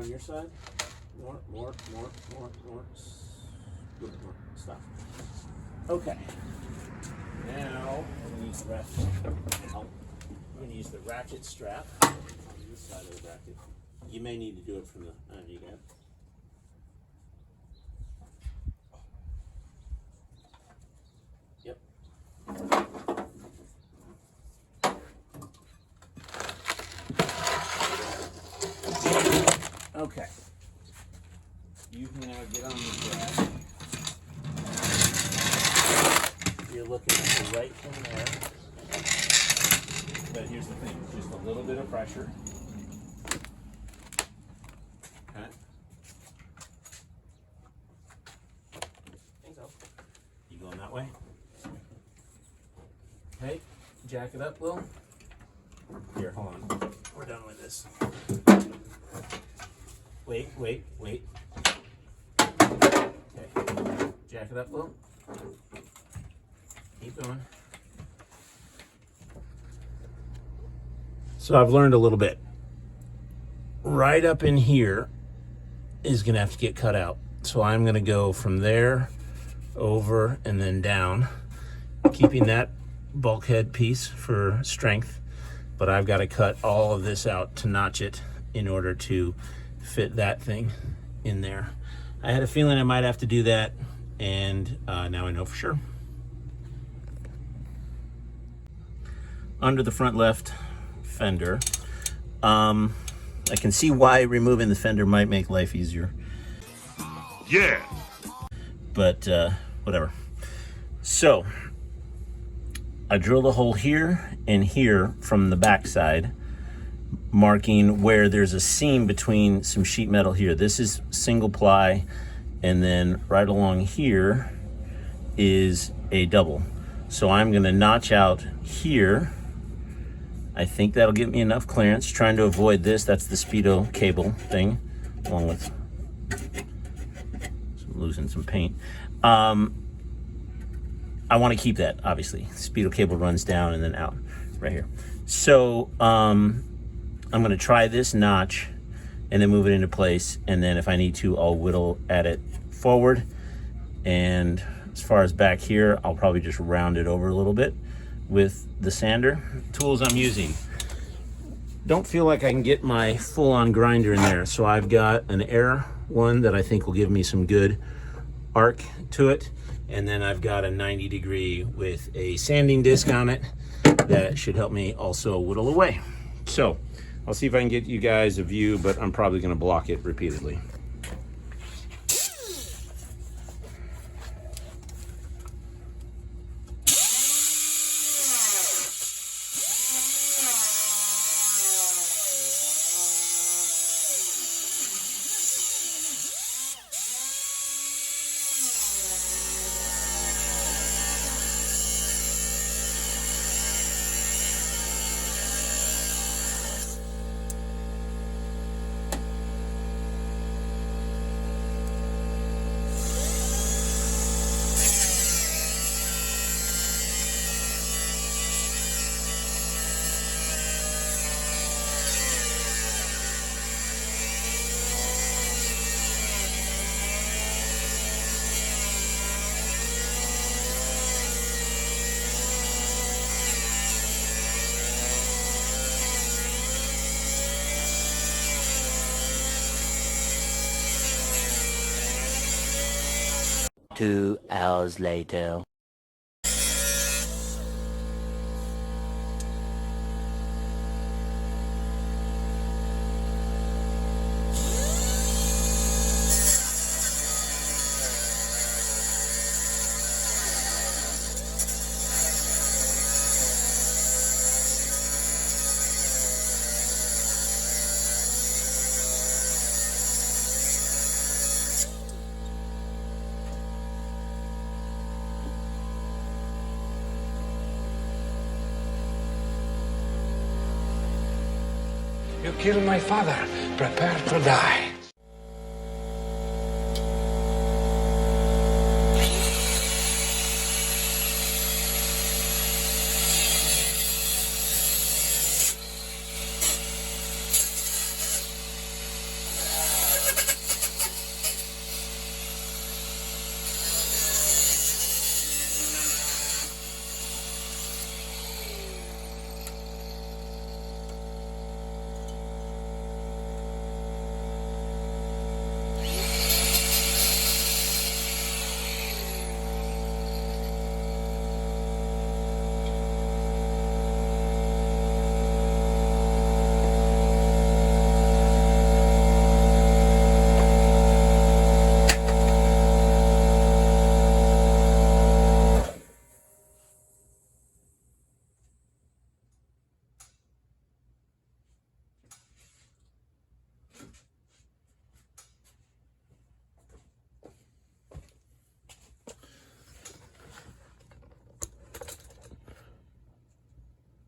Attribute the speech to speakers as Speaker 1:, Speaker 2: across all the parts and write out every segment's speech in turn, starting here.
Speaker 1: on your side. More. Good, more. Stop. Okay. Now we're going to use the ratchet. We're going to use the ratchet strap on this side of the bracket. You may need to do it from the. You got it. Yep. Okay. You can now get on the grab. You're looking at the right thing there. But here's the thing, just a little bit of pressure. Okay. Think so. You going that way? Okay, jack it up, Will. Here, hold on. We're done with this. Wait. Okay. Jack it up, Will. Keep going. So I've learned a little bit. Right up in here is going to have to get cut out. So I'm going to go from there over and then down, keeping that bulkhead piece for strength. But I've got to cut all of this out to notch it in order to fit that thing in there. I had a feeling I might have to do that, and now I know for sure. Under the front left fender, I can see why removing the fender might make life easier. Yeah. But whatever. So I drilled a hole here and here from the back side, marking where there's a seam between some sheet metal here. This is single ply, and then right along here is a double. So I'm going to notch out here. I think that'll give me enough clearance. Trying to avoid this. That's the Speedo cable thing, along with losing some paint. I want to keep that, obviously. Speedo cable runs down and then out right here. So I'm going to try this notch and then move it into place. And then if I need to, I'll whittle at it forward. And as far as back here, I'll probably just round it over a little bit with the sander. Tools I'm using. Don't feel like I can get my full-on grinder in there. So I've got an air one that I think will give me some good arc to it. And then I've got a 90-degree with a sanding disc on it that should help me also whittle away. So I'll see if I can get you guys a view, but I'm probably going to block it repeatedly.
Speaker 2: Two hours later.
Speaker 3: You killed my father. Prepare to die.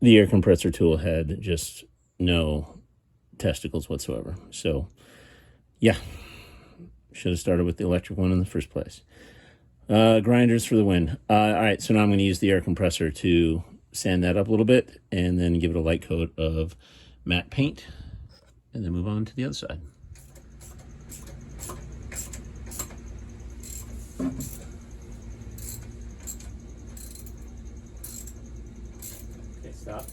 Speaker 1: the air compressor tool had just no testicles whatsoever. So, yeah, should have started with the electric one in the first place. Grinders for the win. All right, so now I'm going to use the air compressor to sand that up a little bit and then give it a light coat of matte paint and then move on to the other side. Okay, stop.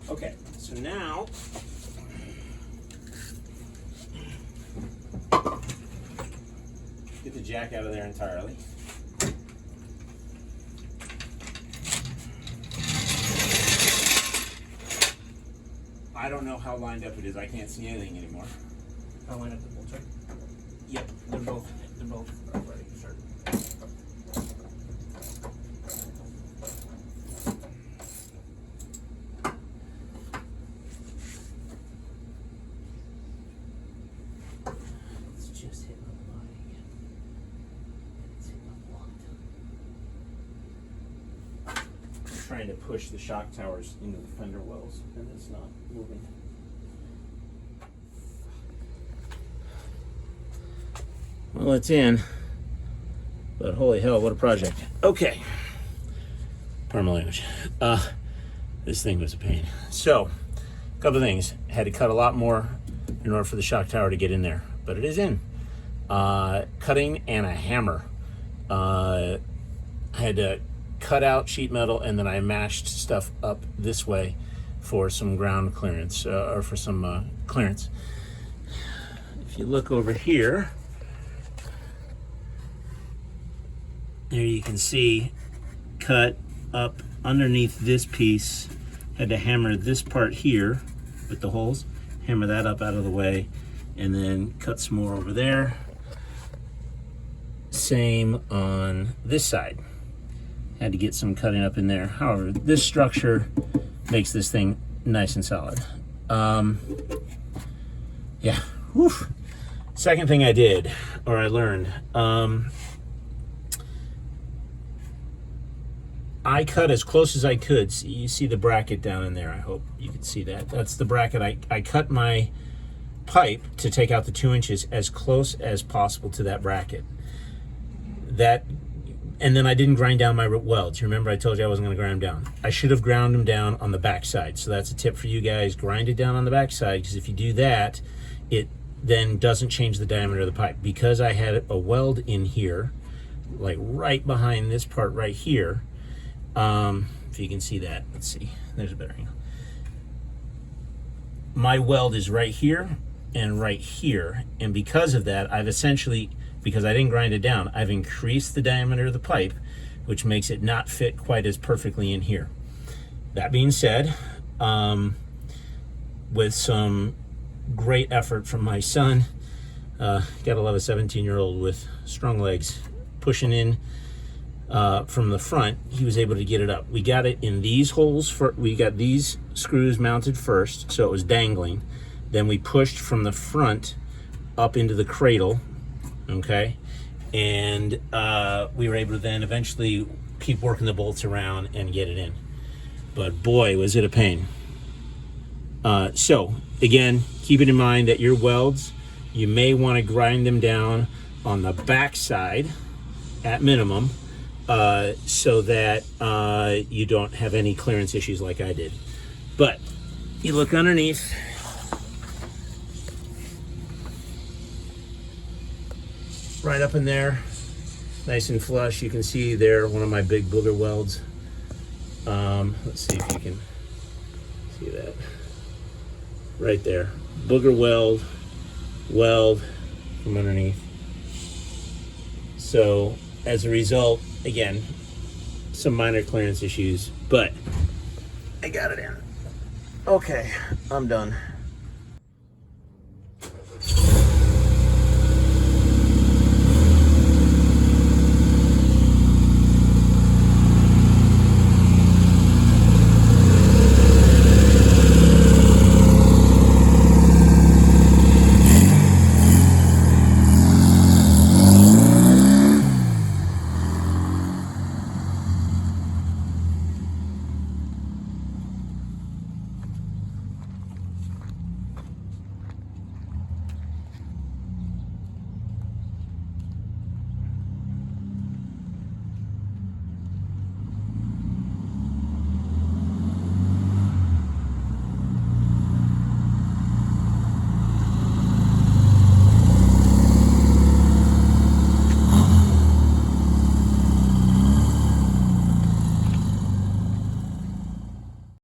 Speaker 1: Okay, so now get the jack out of there entirely. I don't know how lined up it is. I can't see anything anymore.
Speaker 4: How lined up the bolts are?
Speaker 1: Yep.
Speaker 4: They're both ready to start.
Speaker 1: It's just hitting the body again. It's hitting a lot. Trying to push the shock towers into the fender wells, and it's not moving. Well, it's in, but holy hell, what a project. Okay. Pardon my language. This thing was a pain. So, a couple of things. Had to cut a lot more in order for the shock tower to get in there, but it is in. Cutting and a hammer. I had to cut out sheet metal, and then I mashed stuff up this way for some ground clearance, or for some clearance. If you look over here, there you can see cut up underneath this piece. Had to hammer this part here with the holes, hammer that up out of the way, and then cut some more over there. Same on this side. Had to get some cutting up in there. However, this structure makes this thing nice and solid. Yeah. Whew. Second thing I did, or I learned, I cut as close as I could. See, you see the bracket down in there. I hope you can see that. That's the bracket. I cut my pipe to take out the 2 inches as close as possible to that bracket. And then I didn't grind down my welds. You remember I told you I wasn't going to grind them down. I should have ground them down on the back side. So that's a tip for you guys. Grind it down on the back side, because if you do that, it then doesn't change the diameter of the pipe. Because I had a weld in here, like right behind this part right here. If you can see that, let's see. There's a better angle. My weld is right here and right here. And because of that, I've essentially, because I didn't grind it down, I've increased the diameter of the pipe, which makes it not fit quite as perfectly in here. That being said, with some great effort from my son, gotta love a 17-year-old with strong legs, pushing in from the front, he was able to get it up. We got it in these holes. We got these screws mounted first, so it was dangling. Then we pushed from the front up into the cradle. Okay, and we were able to then eventually keep working the bolts around and get it in. But boy, was it a pain. So again, keep it in mind that your welds, you may want to grind them down on the back side at minimum, so that you don't have any clearance issues like I did. But you look underneath, right up in there, nice and flush. You can see there one of my big booger welds. Let's see if you can see that. Right there, booger weld from underneath. So as a result, again, some minor clearance issues, but I got it in. Okay, I'm done.